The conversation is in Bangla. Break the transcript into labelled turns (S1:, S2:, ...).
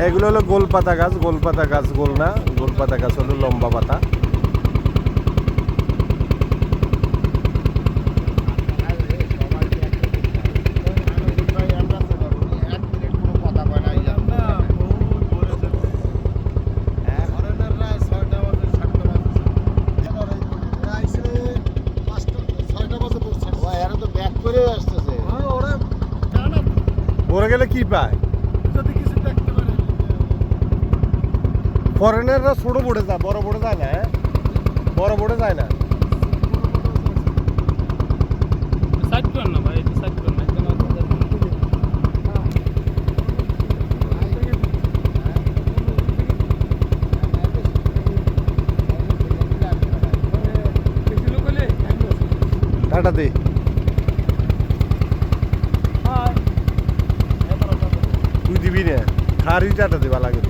S1: এগুলো হলো গোলপাতা গাছ, গোলপাতা গাছ গোল না, গোলপাতা গাছ হলো লম্বা পাতা। ওরা গেলে কি পায়? ফরেনাররা ছোট বোটে যায়, বড় বোটে যায় না। বড় বোটে যায় না।
S2: সাইড করেন না ভাই, এটা সাইড করেন না, একদম
S1: টাটা দে। তুই দিবি না, খারি টাটা দিবা লাগে।